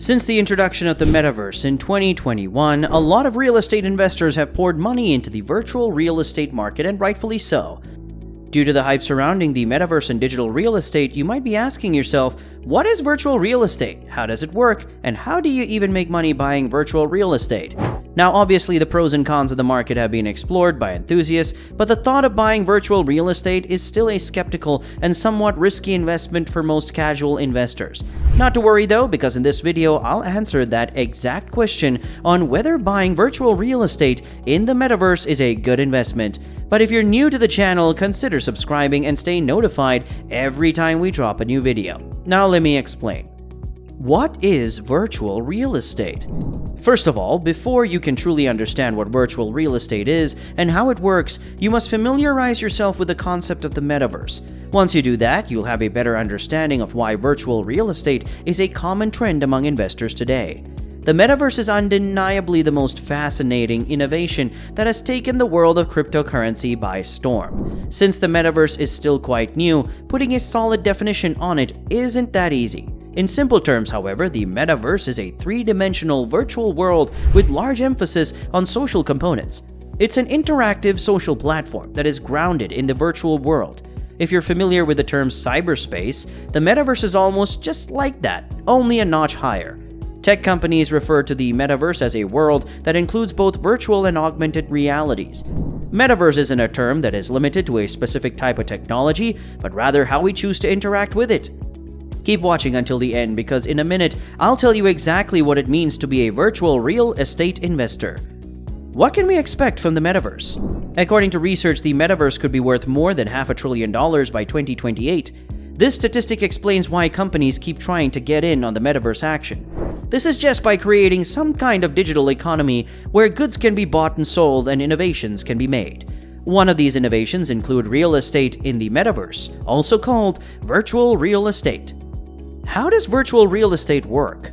Since the introduction of the Metaverse in 2021, a lot of real estate investors have poured money into the virtual real estate market, and rightfully so. Due to the hype surrounding the Metaverse and digital real estate, you might be asking yourself, what is virtual real estate? How does it work? And how do you even make money buying virtual real estate? Now, obviously, the pros and cons of the market have been explored by enthusiasts, but the thought of buying virtual real estate is still a skeptical and somewhat risky investment for most casual investors. Not to worry though, because in this video, I'll answer that exact question on whether buying virtual real estate in the Metaverse is a good investment. But if you're new to the channel, consider subscribing and stay notified every time we drop a new video. Now let me explain. What is virtual real estate? First of all, before you can truly understand what virtual real estate is and how it works, you must familiarize yourself with the concept of the Metaverse. Once you do that, you'll have a better understanding of why virtual real estate is a common trend among investors today. The Metaverse is undeniably the most fascinating innovation that has taken the world of cryptocurrency by storm. Since the Metaverse is still quite new, putting a solid definition on it isn't that easy. In simple terms, however, the Metaverse is a three-dimensional virtual world with large emphasis on social components. It's an interactive social platform that is grounded in the virtual world. If you're familiar with the term cyberspace, the Metaverse is almost just like that, only a notch higher. Tech companies refer to the Metaverse as a world that includes both virtual and augmented realities. Metaverse isn't a term that is limited to a specific type of technology, but rather how we choose to interact with it. Keep watching until the end, because in a minute, I'll tell you exactly what it means to be a virtual real estate investor. What can we expect from the Metaverse? According to research, the Metaverse could be worth more than $500 billion by 2028. This statistic explains why companies keep trying to get in on the Metaverse action. This is just by creating some kind of digital economy where goods can be bought and sold and innovations can be made. One of these innovations include real estate in the Metaverse, also called virtual real estate. How does virtual real estate work?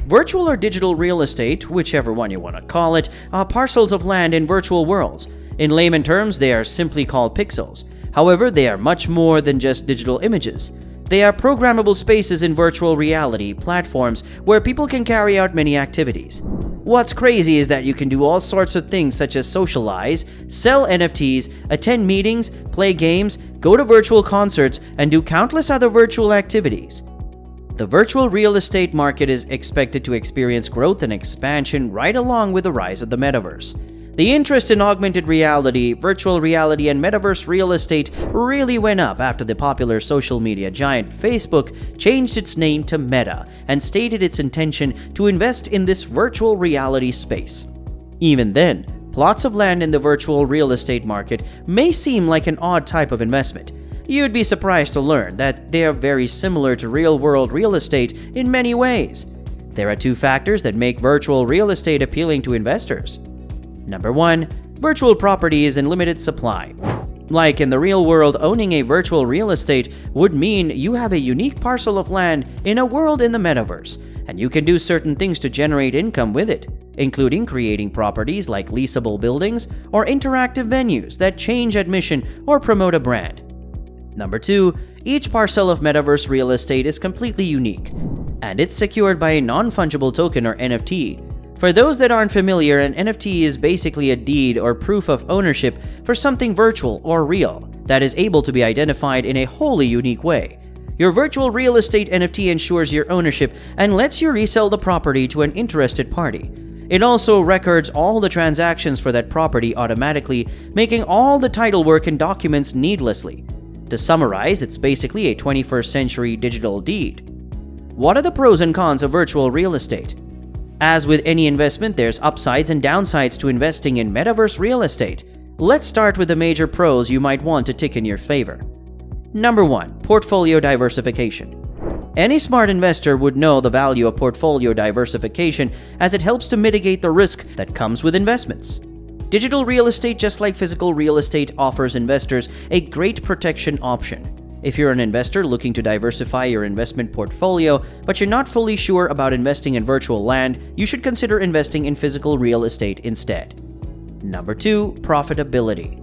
Virtual or digital real estate, whichever one you want to call it, are parcels of land in virtual worlds. In layman terms, they are simply called pixels. However, they are much more than just digital images. They are programmable spaces in virtual reality platforms where people can carry out many activities. What's crazy is that you can do all sorts of things such as socialize, sell NFTs, attend meetings, play games, go to virtual concerts, and do countless other virtual activities. The virtual real estate market is expected to experience growth and expansion right along with the rise of the Metaverse. The interest in augmented reality, virtual reality, and Metaverse real estate really went up after the popular social media giant Facebook changed its name to Meta and stated its intention to invest in this virtual reality space. Even then, plots of land in the virtual real estate market may seem like an odd type of investment. You'd be surprised to learn that they are very similar to real-world real estate in many ways. There are two factors that make virtual real estate appealing to investors. Number one, virtual property is in limited supply. Like in the real world, owning a virtual real estate would mean you have a unique parcel of land in a world in the Metaverse, and you can do certain things to generate income with it, including creating properties like leasable buildings or interactive venues that change admission or promote a brand. Number two, each parcel of Metaverse real estate is completely unique, and it's secured by a non-fungible token or NFT. For those that aren't familiar, an NFT is basically a deed or proof of ownership for something virtual or real that is able to be identified in a wholly unique way. Your virtual real estate NFT ensures your ownership and lets you resell the property to an interested party. It also records all the transactions for that property automatically, making all the title work and documents needlessly. To summarize, it's basically a 21st century digital deed. What are the pros and cons of virtual real estate? As with any investment, there's upsides and downsides to investing in Metaverse real estate. Let's start with the major pros you might want to tick in your favor. Number one, portfolio diversification. Any smart investor would know the value of portfolio diversification as it helps to mitigate the risk that comes with investments. Digital real estate, just like physical real estate, offers investors a great protection option. If you're an investor looking to diversify your investment portfolio, but you're not fully sure about investing in virtual land, you should consider investing in physical real estate instead. Number two, profitability.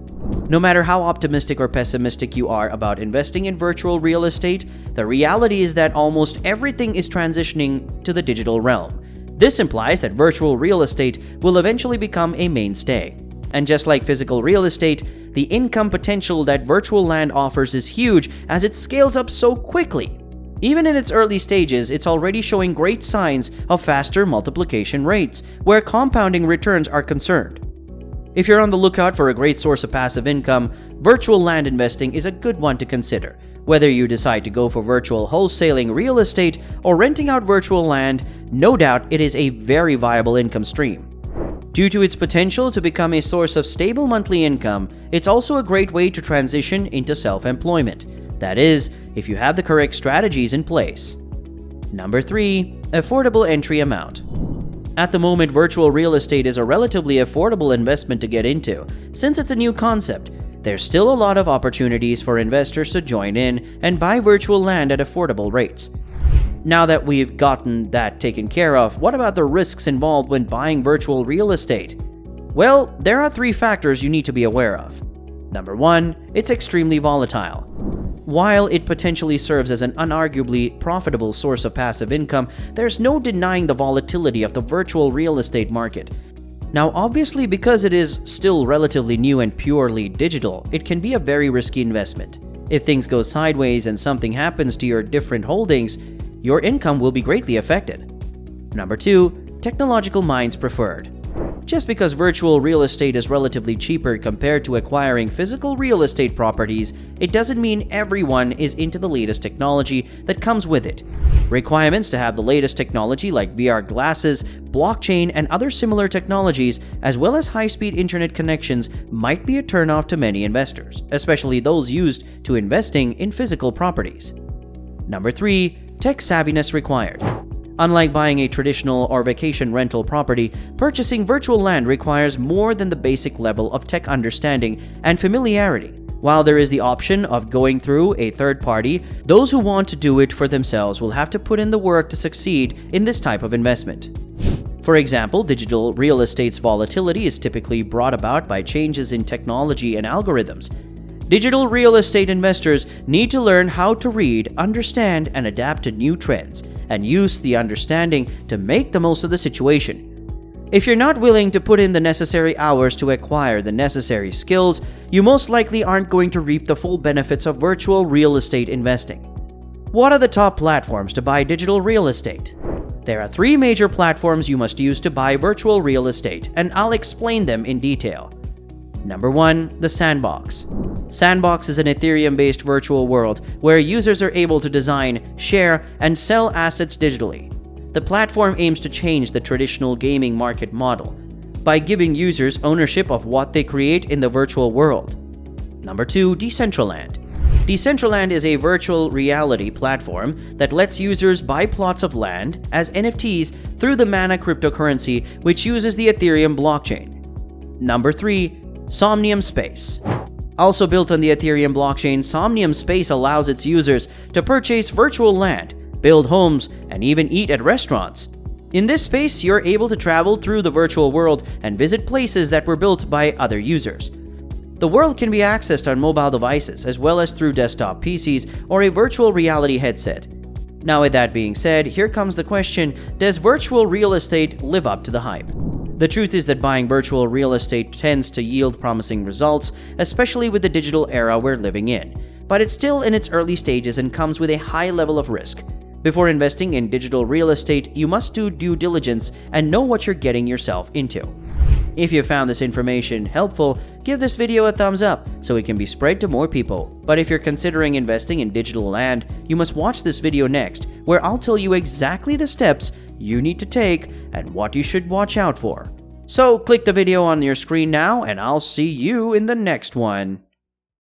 No matter how optimistic or pessimistic you are about investing in virtual real estate, the reality is that almost everything is transitioning to the digital realm. This implies that virtual real estate will eventually become a mainstay. And just like physical real estate, the income potential that virtual land offers is huge as it scales up so quickly. Even in its early stages, it's already showing great signs of faster multiplication rates, where compounding returns are concerned. If you're on the lookout for a great source of passive income, virtual land investing is a good one to consider. Whether you decide to go for virtual wholesaling real estate or renting out virtual land, no doubt it is a very viable income stream. Due to its potential to become a source of stable monthly income, it's also a great way to transition into self-employment. That is, if you have the correct strategies in place. Number 3. Affordable entry amount. At the moment, virtual real estate is a relatively affordable investment to get into. Since it's a new concept, there's still a lot of opportunities for investors to join in and buy virtual land at affordable rates. Now that we've gotten that taken care of, what about the risks involved when buying virtual real estate? Well, there are 3 factors you need to be aware of. Number 1, it's extremely volatile. While it potentially serves as an unarguably profitable source of passive income, there's no denying the volatility of the virtual real estate market. Now, obviously, because it is still relatively new and purely digital, it can be a very risky investment. If things go sideways and something happens to your different holdings, your income will be greatly affected. Number 2, technological minds preferred. Just because virtual real estate is relatively cheaper compared to acquiring physical real estate properties, it doesn't mean everyone is into the latest technology that comes with it. Requirements to have the latest technology like VR glasses, blockchain, and other similar technologies, as well as high-speed internet connections, might be a turnoff to many investors, especially those used to investing in physical properties. Number 3, tech savviness required. Unlike buying a traditional or vacation rental property, purchasing virtual land requires more than the basic level of tech understanding and familiarity. While there is the option of going through a third party, those who want to do it for themselves will have to put in the work to succeed in this type of investment. For example, digital real estate's volatility is typically brought about by changes in technology and algorithms. Digital real estate investors need to learn how to read, understand, and adapt to new trends, and use the understanding to make the most of the situation. If you're not willing to put in the necessary hours to acquire the necessary skills, you most likely aren't going to reap the full benefits of virtual real estate investing. What are the top platforms to buy digital real estate? There are 3 major platforms you must use to buy virtual real estate, and I'll explain them in detail. Number 1, the Sandbox. Sandbox is an Ethereum-based virtual world where users are able to design, share, and sell assets digitally. The platform aims to change the traditional gaming market model by giving users ownership of what they create in the virtual world. Number 2, Decentraland. Decentraland is a virtual reality platform that lets users buy plots of land as NFTs through the Mana cryptocurrency, which uses the Ethereum blockchain. Number 3, Somanium Space. Also built on the Ethereum blockchain, Somanium Space allows its users to purchase virtual land, build homes, and even eat at restaurants. In this space, you're able to travel through the virtual world and visit places that were built by other users. The world can be accessed on mobile devices as well as through desktop PCs or a virtual reality headset. Now, with that being said, here comes the question: does virtual real estate live up to the hype? The truth is that buying virtual real estate tends to yield promising results, especially with the digital era we're living in. But it's still in its early stages and comes with a high level of risk. Before investing in digital real estate, you must do due diligence and know what you're getting yourself into. If you found this information helpful, give this video a thumbs up so it can be spread to more people. But if you're considering investing in digital land, you must watch this video next, where I'll tell you exactly the steps you need to take and what you should watch out for. So click the video on your screen now, and I'll see you in the next one.